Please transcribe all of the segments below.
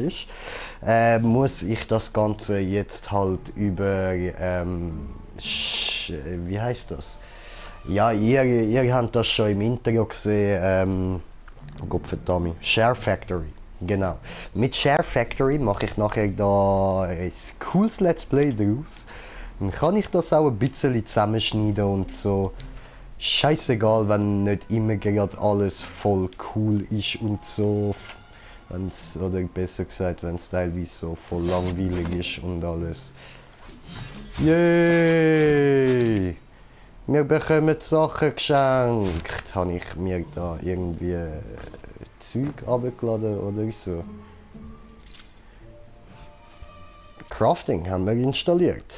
ist, muss ich das Ganze jetzt halt über, wie heißt das? Ja, ihr habt das schon im Intro gesehen, oh Gott verdammt, Share Factory. Genau. Mit Share Factory mache ich nachher da ein cooles Let's Play draus. Dann kann ich das auch ein bisschen zusammenschneiden und so. Scheißegal, wenn nicht immer gerade alles voll cool ist und so. Wenn's, oder besser gesagt, wenn es teilweise so voll langweilig ist und alles. Yay! Wir bekommen Sachen geschenkt. Habe ich mir da irgendwie Zeug abgeladen oder so. Crafting haben wir installiert.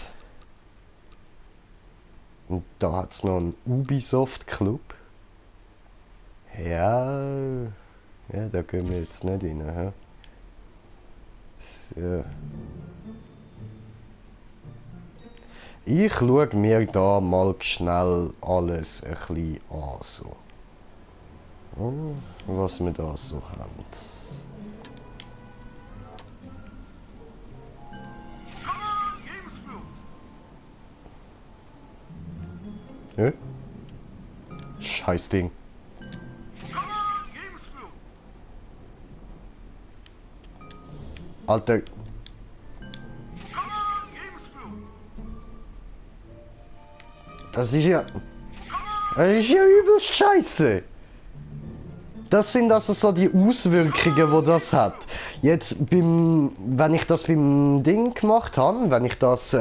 Und da hat es noch einen Ubisoft Club. Ja, da gehen wir jetzt nicht rein. He? So. Ich schaue mir da mal schnell alles ein bisschen an. So. Was wir da so haben. Ja? Scheiß Ding. Alter. Das ist ja übelst scheiße. Das sind also so die Auswirkungen, die das hat. Jetzt, wenn ich das beim Ding gemacht habe, wenn ich das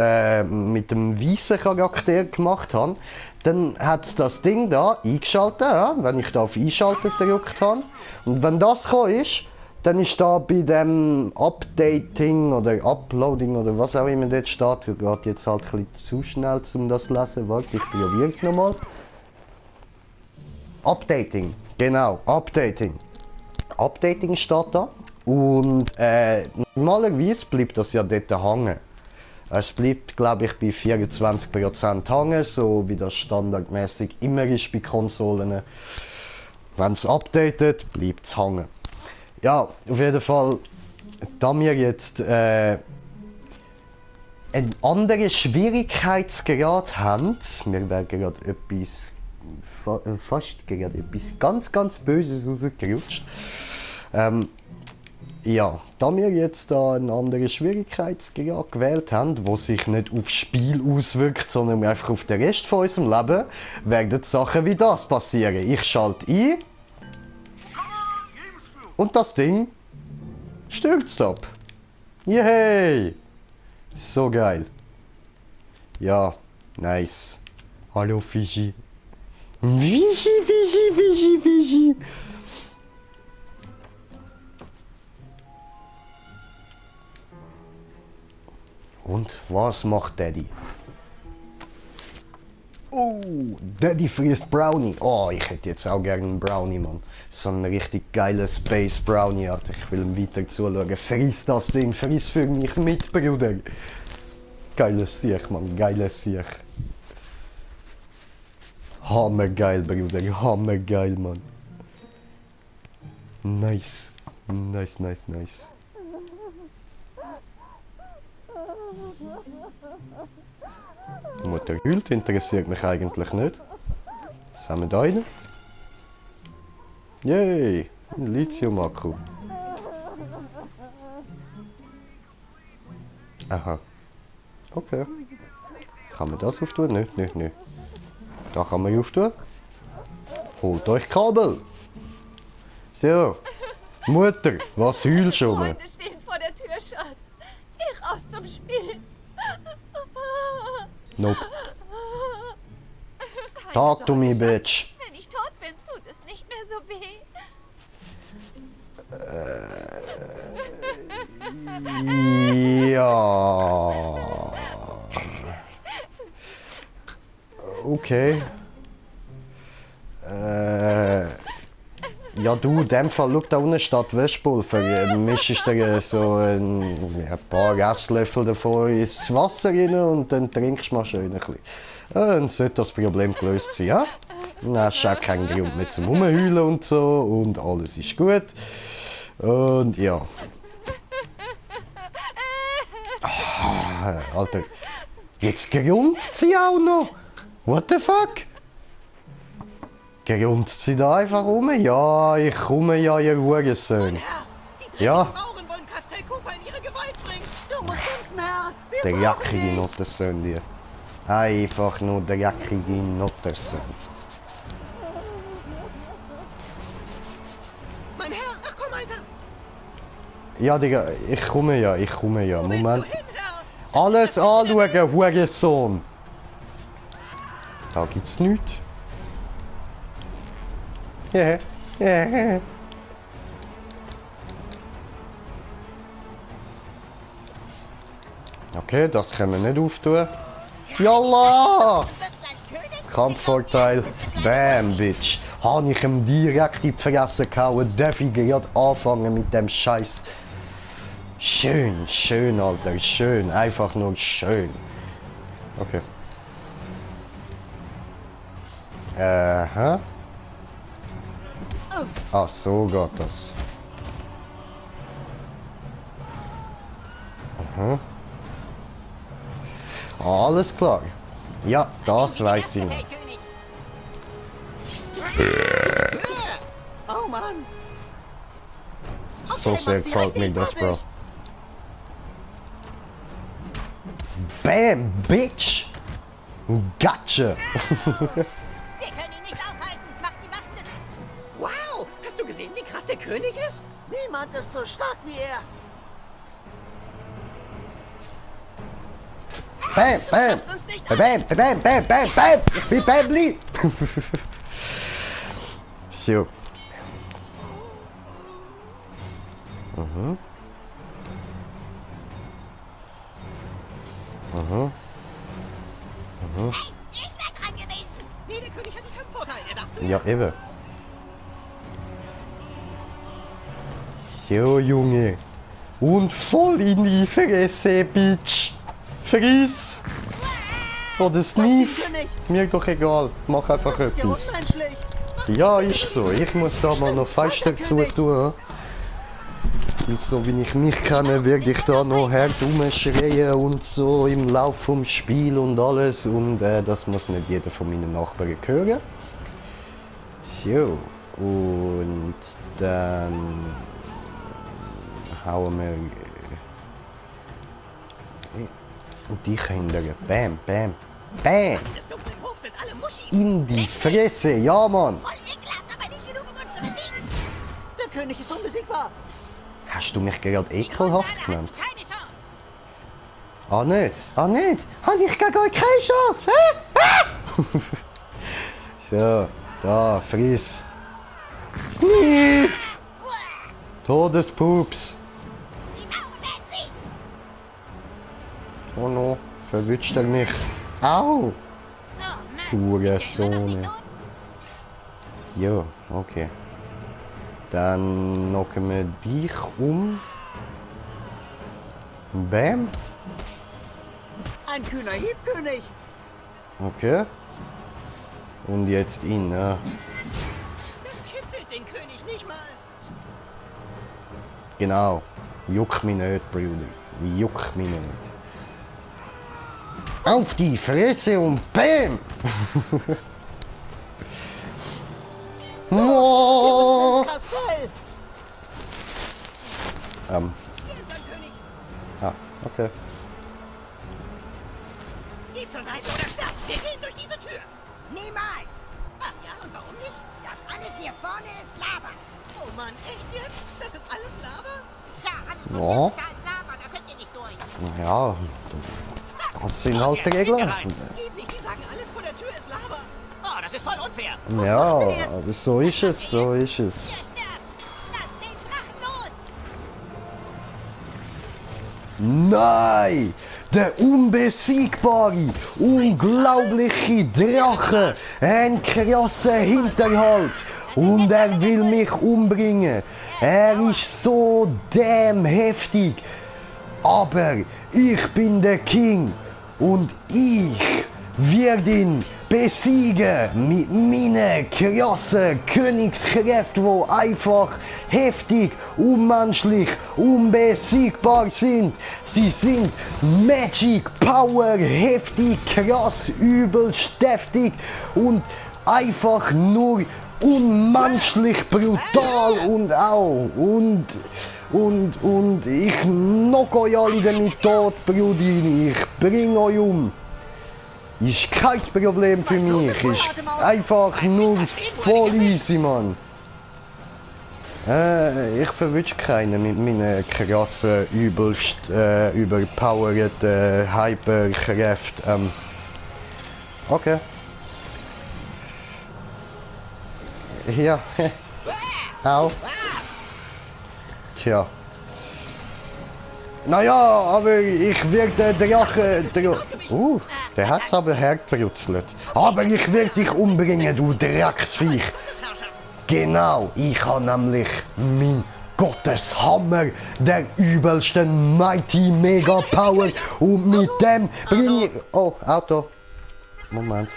mit dem weißen Charakter gemacht habe, dann hat das Ding da eingeschaltet, ja, wenn ich da auf Einschalten gedrückt habe. Und wenn das gekommen ist, dann ist da bei dem Updating oder Uploading oder was auch immer dort steht, geht jetzt halt ein bisschen zu schnell, um das zu lesen. Warte, ich probiere es nochmal. Updating, genau, Updating. Updating steht da und normalerweise bleibt das ja dort hängen. Es bleibt, glaube ich, bei 24% hängen, so wie das standardmäßig immer ist bei Konsolen. Wenn es updatet, bleibt es hängen. Ja, auf jeden Fall, da wir jetzt einen anderen Schwierigkeitsgrad haben, mir wäre gerade etwas, fast gerade etwas ganz Böses rausgerutscht. Ja, da wir jetzt da einen anderen Schwierigkeitsgrad gewählt haben, der sich nicht aufs Spiel auswirkt, sondern einfach auf den Rest von unserem Leben, werden Sachen wie das passieren. Ich schalte ein und das Ding stürzt ab. Yay! So geil. Ja, nice. Hallo Fischi. Fischi. Und was macht Daddy? Oh, Daddy frisst Brownie. Oh, ich hätte jetzt auch gerne einen Brownie, Mann. So einen richtig geilen Space Brownie, Alter. Ich will ihm weiter zuschauen. Friss das Ding, friss für mich mit, Bruder. Geiles Sieg, Mann, geiles Sieg. Hammergeil, Bruder, hammergeil, Mann. Nice. Nice. Die Mutter heult, interessiert mich eigentlich nicht. Was haben wir da rein? Yay! Ein Lithium-Akku. Aha. Okay. Kann man das auftun? Nicht. Da kann man auftun. Holt euch Kabel! So. Mutter, was heulst du? Freunde stehen vor der Tür, Schatz. Geh raus zum Spiel. Nope. Keine Talk to me, Sorge, bitch. Schatz. Wenn ich tot bin, tut es nicht mehr so weh. Ja. Okay. Ja du, in dem Fall, schau da unten steht Wäschpulver. Mischst dir so ein paar Esslöffel davon ins Wasser rein und dann trinkst du mal schön ein bisschen. Dann sollte das Problem gelöst sein, ja? Dann hast du auch keinen Grund mehr zum Rumheulen und so und alles ist gut. Und ja. Alter. Jetzt grunzt sie auch noch. What the fuck? Grunzt sie da einfach rum? Ja, ich komme ja, ihr Hurensohn. Herr, die Ja. Mauren wollen Castel Cooper in ihre Gewalt bringen. Du musst kämpfen, Herr. Wir Der brauchen jackige dich. Nottersohn dir. Einfach nur der jackige Nottersohn. Mein Herr, ach komm, Alter. Ja, Digga, ich komme ja. Wo willst Moment. du hin, Herr? Alles anschauen, Hurensohn. Da gibt's nichts. Ja, ja. Okay, das können wir nicht auftun. Yalla! Kampfvorteil. Bam, Bitch. Habe ich ihm direkt in die Fresse gehauen. Darf ich gerade anfangen mit dem Scheiß. Schön, schön, Alter. Schön. Einfach nur schön. Okay. Aha. Ach so geht das. Aha. Alles klar. Ja, das weiß ich noch. Oh Mann. So Okay, sehr Maxi, gefällt halt mir mich das, fertig. Bro. Bam, Bitch! Gotcha! Wir können ihn nicht aufhalten. Mach die Wacht. Wow, hast du gesehen, wie krass der König ist? Niemand ist so stark wie er. Bam, bam! schaffst uns nicht Bam, bam, bam, bam, bam, bam! Ich bin Bamli! So. Ich werd dran gewesen. Nee, der König hat einen Kampfvorteil. Er darf zuerst. Ja, eben. So, Junge. Und voll in die Fresse, Bitch. Friss! Oder Sneef. König. Mir doch egal. Mach einfach Das ist ja etwas. unmenschlich. Ja, ist so. Ich muss da mal noch fester zutun. Weil so wie ich mich kenne, werde ich da noch hart rumschreien und so im Lauf vom Spiel und alles. Und das muss nicht jeder von meinen Nachbarn hören. So. Und dann hauen wir dich hinterher. Bam, bam, bam! Des dunklen Hofs sind alle Muschis. In die Fresse, ja Mann! Voll ekelhaft, aber nicht genug, um uns zu besiegen. Der König ist unbesiegbar. Hast du mich gerade ekelhaft Hast genannt? du keine Chance. Ah nicht? Ah nicht? Habe ich gegen euch keine Chance? Hä? Ah! So, da, friss. Sneef! Todespups. Die Mauern werden sie. Oh no, verwünscht er mich. Au! Oh Mann. Hurensohn. Ja, okay. Dann knocken wir dich um. Bam. Ein kühner Hieb, König. Okay. Und jetzt ihn, ne? Das kitzelt den König nicht mal. Genau. Juck mich nicht, Bruder. Juck mich nicht. Auf die Fresse und BAM! Wir No! müssen ins Kastell. Vielen Dank, König. Ah, okay. Geh zur Seite oder sterb. Wir gehen durch diese Tür. Niemals. Ach ja, und warum nicht? Das alles hier vorne ist Lava. Oh Mann, echt jetzt? Das ist alles Lava? Ja, alles Ja. was da ist Lava, da könnt ihr nicht durch. Ja, das sind halt die Regeln. Geht nicht, die sagen, alles vor der Tür ist Lava. Oh, das ist voll unfair. Ja, aber so ist es, so ist es. Ihr sterbt. Lasst den Drachen los. Nein! Der unbesiegbare, unglaubliche Drache! Ein krasser Hinterhalt! Und er will mich umbringen! Er ist so damn heftig! Aber ich bin der King! Und ich werde ihn besiegen mit meinen krassen Königskräften, die einfach heftig, unmenschlich, unbesiegbar sind. Sie sind Magic, Power, heftig, krass, übelst heftig und einfach nur unmenschlich brutal und auch und ich knock euch alle damit tot, Brudi, ich bring euch um. Ist kein Problem für mich, ist einfach nur voll easy, Mann. Ich verwünsche keinen mit meinen krassen, übelst überpowerten Hyperkräften. Okay. Ja, au. Tja. Naja, aber ich werde den Drache... der hat's aber hergebrutzelt. Aber ich werde dich umbringen, du Drecksviech. Genau, ich habe nämlich mein Gotteshammer, der übelste Mighty Mega Power. Und mit dem bringe ich... Oh, Auto. Moment.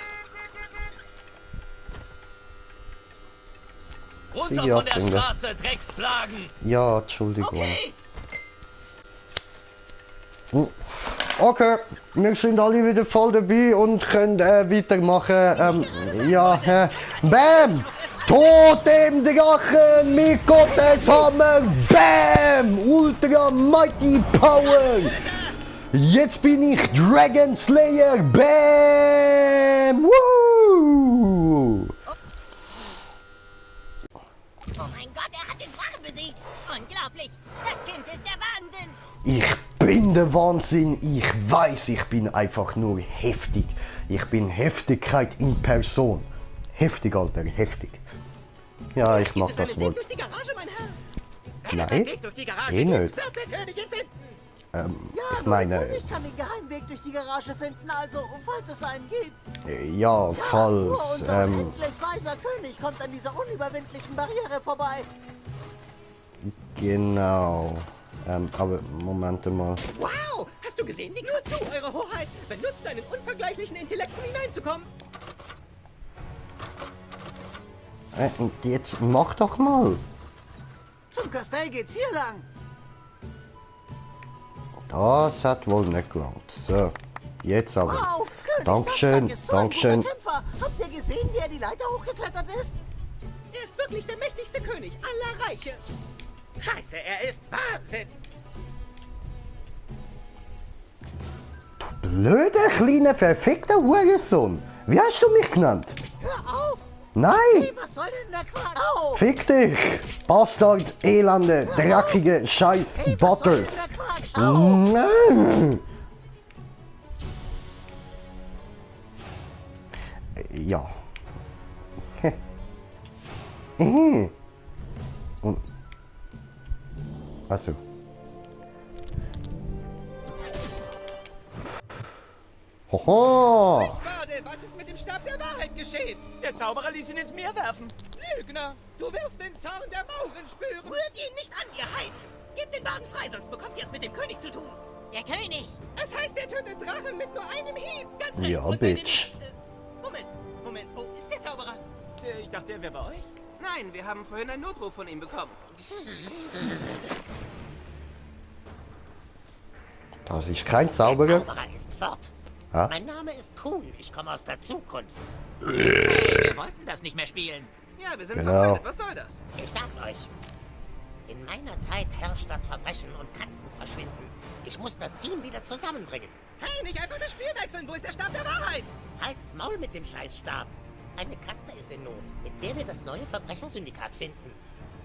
Runter von der Straße, Drecksplagen! Ja, Entschuldigung. Okay, wir sind alle wieder voll dabei und können weitermachen. Ja, Bam! Tod dem Drachen mit Gotteshammer! Bam! Ultra Mighty Power! Jetzt bin ich Dragon Slayer! Bam! Woo! Oh mein Gott, er hat den Drachen besiegt! Unglaublich! Das Kind ist der Wahnsinn! Ich bin der Wahnsinn, ich weiß, ich bin einfach nur heftig. Ich bin Heftigkeit in Person. Heftig, Alter, heftig. Ja, ich mach das Wort. Durch die Garage, mein Herr! Nein, eh nicht. Wird der König ihn finden? Ich Nur der meine, König kann den Geheimweg durch die Garage finden, also falls es einen gibt. ja, Nur falls, unser endlich weiser König kommt an dieser unüberwindlichen Barriere vorbei. genau. Aber Moment mal. Wow! Hast du gesehen? Wie nur zu, Eure Hoheit! Benutzt deinen unvergleichlichen Intellekt, um hineinzukommen! Und jetzt mach doch mal. Zum Kastell geht's hier lang! Das hat wohl nicht gelangt. So, jetzt aber. Wow! König Dankeschön, Saftak ist so ein guter Dankeschön. Kämpfer! Habt ihr gesehen, wie er die Leiter hochgeklettert ist? Er ist wirklich der mächtigste König aller Reiche! Scheiße, er ist Wahnsinn! Blöde, kleine, verfickter Hurensohn. Wie hast du mich genannt? Hör auf! Nein! Hey, was soll denn der Quark? Au! Fick dich! Bastard, elende, dreckige Scheiß Hey, was soll denn Butters! der Quark? Au! Nein! Ja. Und. Achso. Hoho! Bade, was ist mit dem Stab der Wahrheit geschehen? Der Zauberer ließ ihn ins Meer werfen. Lügner, du wirst den Zorn der Mauren spüren. Rührt ihn nicht an, ihr Heiden! Gebt den Wagen frei, sonst bekommt ihr es mit dem König zu tun! Der König! Es heißt, er tötet Drachen mit nur einem Hieb. Ganz recht! Ja, Und wenn Bitch. Moment, wo ist der Zauberer? Ich dachte, er wäre bei euch. Nein, wir haben vorhin einen Notruf von ihm bekommen. Das ist kein Zauberer. Der Zauberer ist fort. Ja? Mein Name ist Kuhn. Ich komme aus der Zukunft. Wir wollten das nicht mehr spielen. Ja, wir sind Genau. verfeindet. Was soll das? Ich sag's euch. In meiner Zeit herrscht das Verbrechen und Katzen verschwinden. Ich muss das Team wieder zusammenbringen. Hey, nicht einfach das Spiel wechseln. Wo ist der Stab der Wahrheit? Halt's Maul mit dem Scheißstab. Eine Katze ist in Not, mit der wir das neue Verbrechersyndikat finden.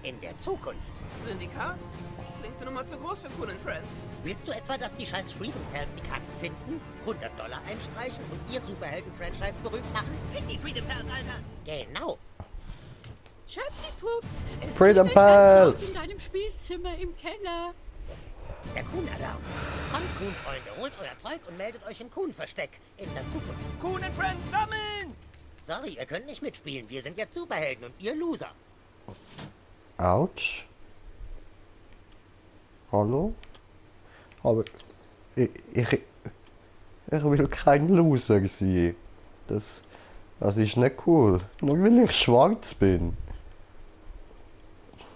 In der Zukunft. Syndikat? Klingt eine Nummer zu groß für Cool Friends. Willst du etwa, dass die scheiß Freedom Pals die Katze finden, $100 einstreichen und ihr Superhelden-Franchise berühmt machen? Fick die Freedom Pals, Alter! Genau. Schatzi Pups, es Freedom liegt ein Herz Pals. in deinem Spielzimmer im Keller. Der Kuhn-Alarm. Kommt, Kuhn-Freunde, holt euer Zeug und meldet euch im Kuhn-Versteck in der Zukunft. Kuhn and Friends sammeln! Sorry, ihr könnt nicht mitspielen. Wir sind ja Superhelden und ihr Loser. Autsch. Hallo? Aber ich will kein Loser sein. Das Das ist nicht cool. Nur weil ich schwarz bin.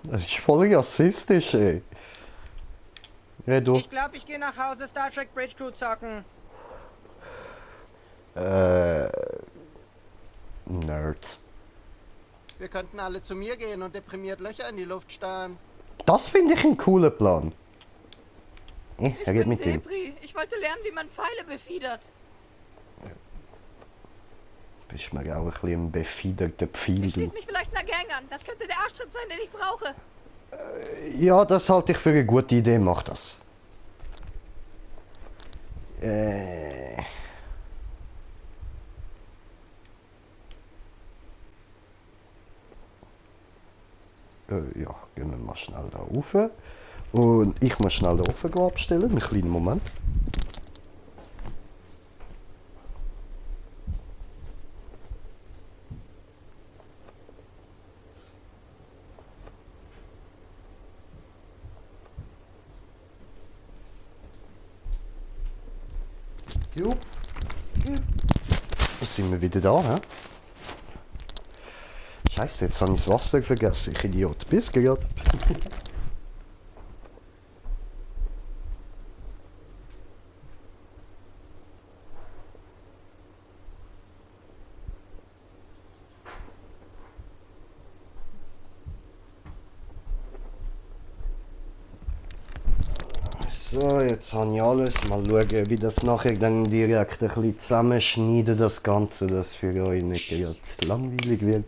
Das ist voll rassistisch, ey. Red du. Ich glaube, ich gehe nach Hause Star Trek Bridge Crew zocken. Nerd. Wir könnten alle zu mir gehen und deprimiert Löcher in die Luft starren. Das finde ich ein cooler Plan. Er Ich geht bin mit ihm. Debris. Ich wollte lernen, wie man Pfeile befiedert. Bist mir auch ein bisschen ein befiederter Pfeil, Ich du. schließe mich vielleicht einer Gang an. Das könnte der Arschtritt sein, den ich brauche. Ja, das halte ich für eine gute Idee, mach das. Ja, gehen wir mal schnell da rauf. Und ich muss schnell den Ofen abstellen, einen kleinen Moment. So. Jetzt sind wir wieder da, hä? Scheiße, jetzt habe ich das Wasser vergessen, ich Idiot. Bis gleich. So, jetzt habe ich alles. Mal schauen, wie das nachher dann direkt ein bisschen zusammenschneiden, das Ganze, dass für euch nicht jetzt langweilig wird.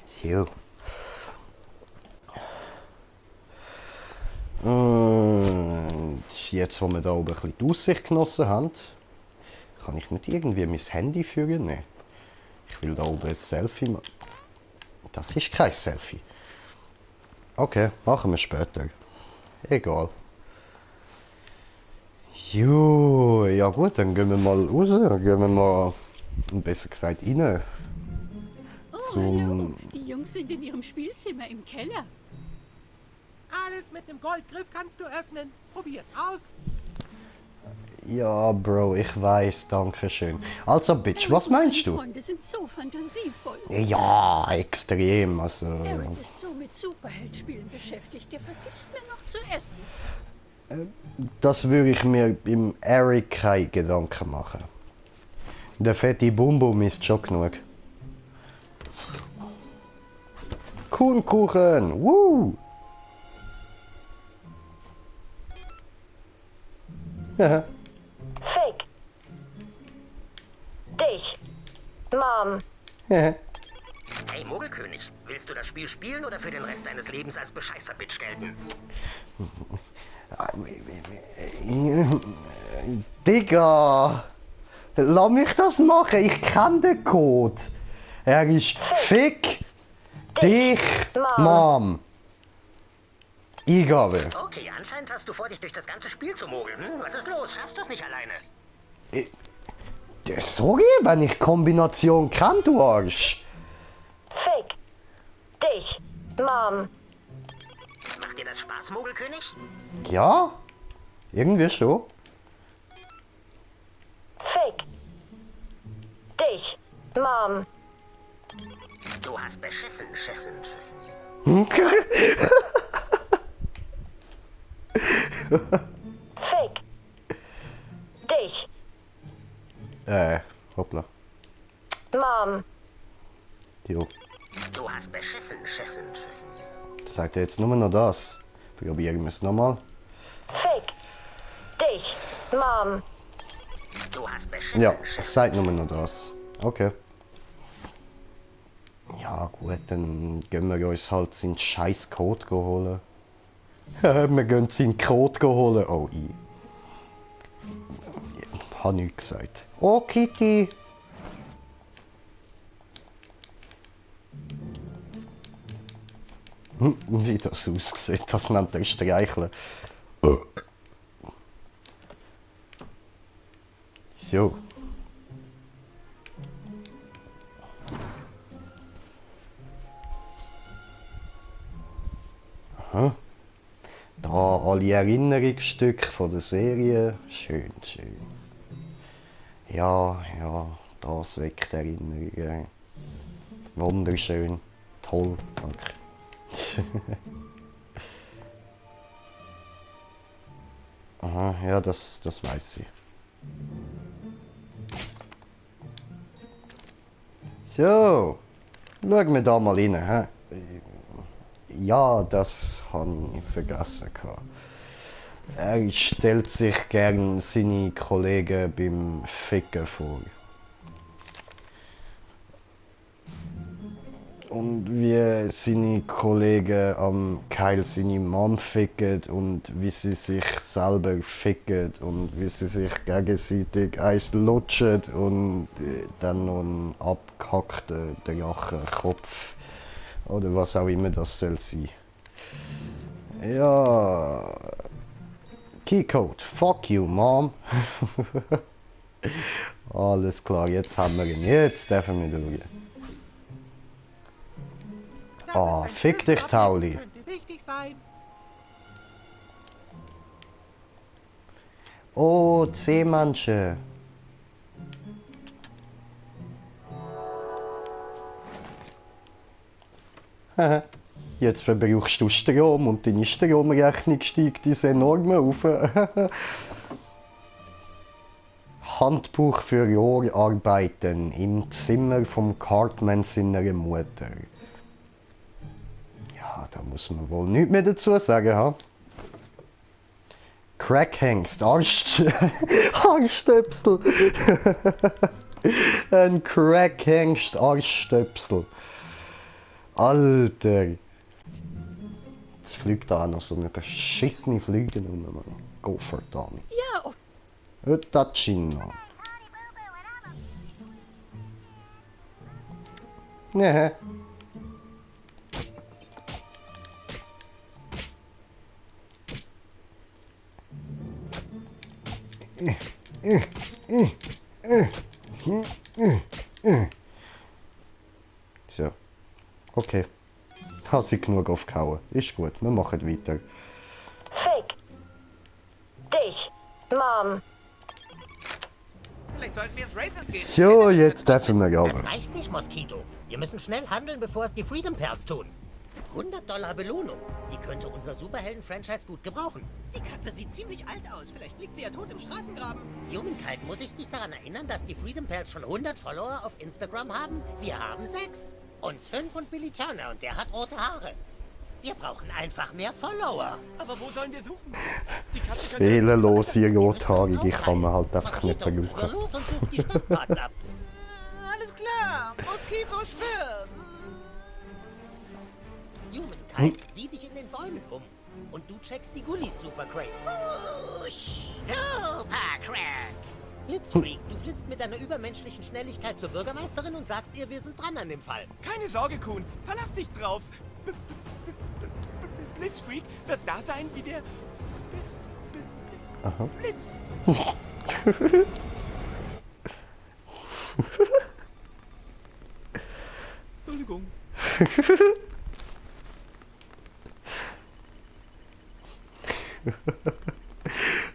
So. Und jetzt, wo wir da oben ein bisschen die Aussicht genossen haben, kann ich nicht irgendwie mein Handy führen? Nee. Ich will da oben ein Selfie machen. Das ist kein Selfie. Okay, machen wir später. Egal. Jo, ja gut, dann gehen wir mal raus. Dann gehen wir mal, besser gesagt, rein. Oh, Zum- hallo. Die Jungs sind in ihrem Spielzimmer im Keller. Alles mit einem Goldgriff kannst du öffnen. Probier's aus. Ja, Bro, ich weiß, danke schön. Also, Bitch, was meinst Die du? Freunde sind so fantasievoll. Ja, extrem, also... Eric ist so mit Superheldspielen beschäftigt, der vergisst mir noch zu essen. Das würde ich mir im Eric keine Gedanken machen. Der fette Bum ist schon genug. Kuchenkuchen! Woo! Ja. Fake. Dich. Mom. Ja. Hey Mogelkönig, willst du das Spiel spielen oder für den Rest deines Lebens als Bescheißer-Bitch gelten? Digga! Lass mich das machen, ich kenn den Code. Er ist Fick dich, Mom. Eingabe. Okay, anscheinend hast du vor, dich durch das ganze Spiel zu mogeln. Hm? Was ist los? Schaffst du es nicht alleine? Sorry, wenn ich Kombination kann, du Arsch. Fake. Dich. Mom. Macht dir das Spaß, Mogelkönig? Ja? Irgendwie schon. Fake. Dich. Mom. Du hast beschissen, schissen. Fake. Dich. Hoppla. Mom. Jo. Du hast beschissen, schissen. Sagt er jetzt nur noch das? Probieren wir es nochmal. Fake. Dich. Mom. Du hast beschissen, Ja, es sagt nur noch das. Okay. Ja gut, dann gehen wir uns halt seinen scheiß Code holen. Wir gehen seinen Code holen. Oh, ich. Hab nichts gesagt. Oh, Kitty! Wie das aussieht, das nennt er Streicheln. So. Aha. Da alle Erinnerungsstücke von der Serie. Schön, schön. Ja, das weckt Erinnerungen. Wunderschön. Toll, danke. Aha, ja, das weiß ich. So, schauen wir da mal rein. Hä? Ja, das habe ich vergessen. Er stellt sich gern seine Kollegen beim Ficken vor. Und wie seine Kollegen am Keil seine Mom ficken und wie sie sich selber ficken und wie sie sich gegenseitig eins lutschen und dann noch einen abgehackten Drachenkopf oder was auch immer das soll sein. Ja. Keycode. Fuck you, Mom. Alles klar, jetzt haben wir ihn. Jetzt dürfen wir schauen. Das Ah, ist ein fick dich, Schlüsselabhängig, Tauli. Könnte wichtig sein. Oh, Seemannsche. Jetzt verbrauchst du Strom und deine Stromrechnung steigt ins Enorme auf. Handbuch für Rohrarbeiten im Zimmer vom Cartman seiner Mutter. Ja, da muss man wohl nichts mehr dazu sagen, ha? Crackhengst, Arschstöpsel. Ein Crackhengst, Arschstöpsel. Alter. Jetzt fliegt da auch noch so eine beschissene Flüge rum, Mann. Go for Tommy. Ja, oh, Tacino. Ja. So. Okay. Hast du genug aufgehauen? Ist gut, wir machen weiter. Fick. Dich. Mom. Vielleicht sollten wir ins Ravens gehen. So, jetzt dürfen wir Das aber. reicht nicht, Moskito. Wir müssen schnell handeln, bevor es die Freedom Pals tun. $100 Belohnung. Die könnte unser Superhelden-Franchise gut gebrauchen. Die Katze sieht ziemlich alt aus. Vielleicht liegt sie ja tot im Straßengraben. Humankind, muss ich dich daran erinnern, dass die Freedom Pals schon 100 Follower auf Instagram haben? Wir haben 6. Uns 5 und Billy Turner und der hat rote Haare. Wir brauchen einfach mehr Follower. Aber wo sollen wir suchen? Die Katze Seelenlose Rothaarige kann man halt einfach nicht Moskito, schwör brauchen. los und such die Stadtparts ab. Alles klar. Moskito schwirrt. Humankind, sieh dich in den Bäumen um. Und du checkst die Gullis, Supercrack. Supercrack! Blitzfreak, du flitzt mit deiner übermenschlichen Schnelligkeit zur Bürgermeisterin und sagst ihr, wir sind dran an dem Fall. Keine Sorge, Kuhn. Verlass dich drauf. Blitzfreak wird da sein wie der Aha. Blitz. Entschuldigung.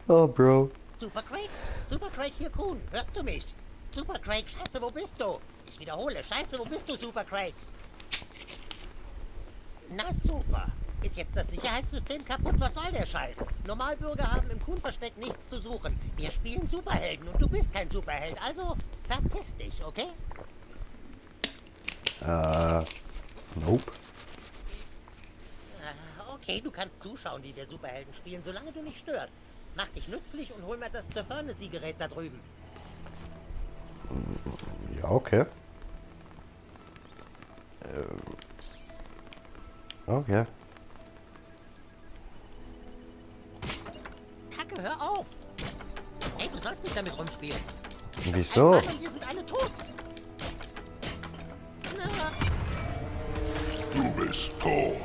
Oh, Bro. Supercrack? Supercrack, hier Kuhn, hörst du mich? Supercrack, scheiße, wo bist du? Ich wiederhole, scheiße, wo bist du, Supercrack? Na super. Ist jetzt das Sicherheitssystem kaputt? Was soll der Scheiß? Normalbürger haben im Kuhnversteck nichts zu suchen. Wir spielen Superhelden und du bist kein Superheld. Also verpiss dich, okay? Nope. Okay, du kannst zuschauen, wie wir Superhelden spielen, solange du nicht störst. Mach dich nützlich und hol mir das Stefernesi-Gerät da drüben. Ja, okay. Okay. Kacke, hör auf! Ey, du sollst nicht damit rumspielen. Wieso? Mann, und wir sind alle tot. Na, Du bist tot.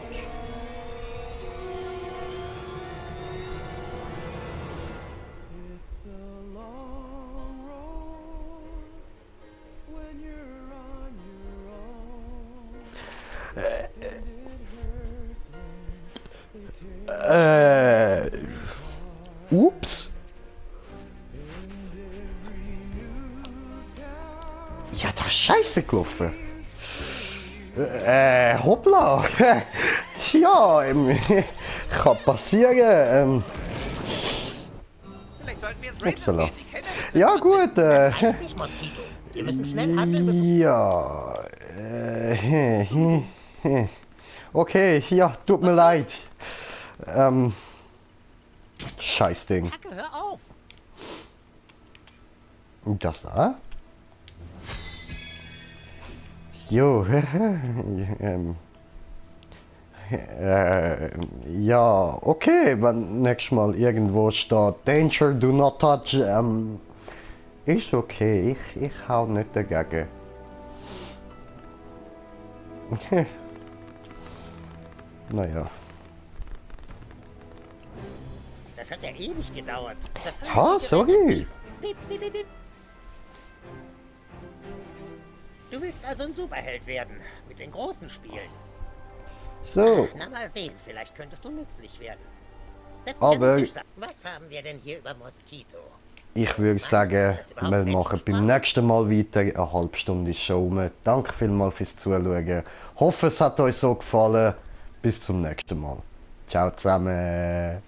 Ups. Ja, das ist scheiße gelaufen. Hoppla. Tja, kann passieren. Vielleicht sollten wir jetzt Rangers Upsala. gehen. Die kennen Ja, gut. Das reicht nicht, Moskito. Wir müssen schnell handeln, bevor... Ja. Okay, ja, tut mir leid. Scheißding. Kacke, hör auf. Das da? Jo, ja, okay, wenn nächstes Mal irgendwo steht Danger, do not touch, ist okay, ich hau nicht dagegen. Naja. Das hat ja ewig gedauert. Das Ha, sorry. Bip, bip, bip, bip. Du willst also ein Superheld werden, mit den großen Spielen. So, Na, mal sehen, vielleicht könntest du nützlich werden. Setz dich Aber- an den Tisch, sag, was haben wir denn hier über Moskito? ich würde sagen, wir machen beim nächsten Mal weiter. Eine halbe Stunde ist schon rum. Danke vielmals fürs Zuschauen. Hoffe, es hat euch so gefallen. Bis zum nächsten Mal. Ciao zusammen.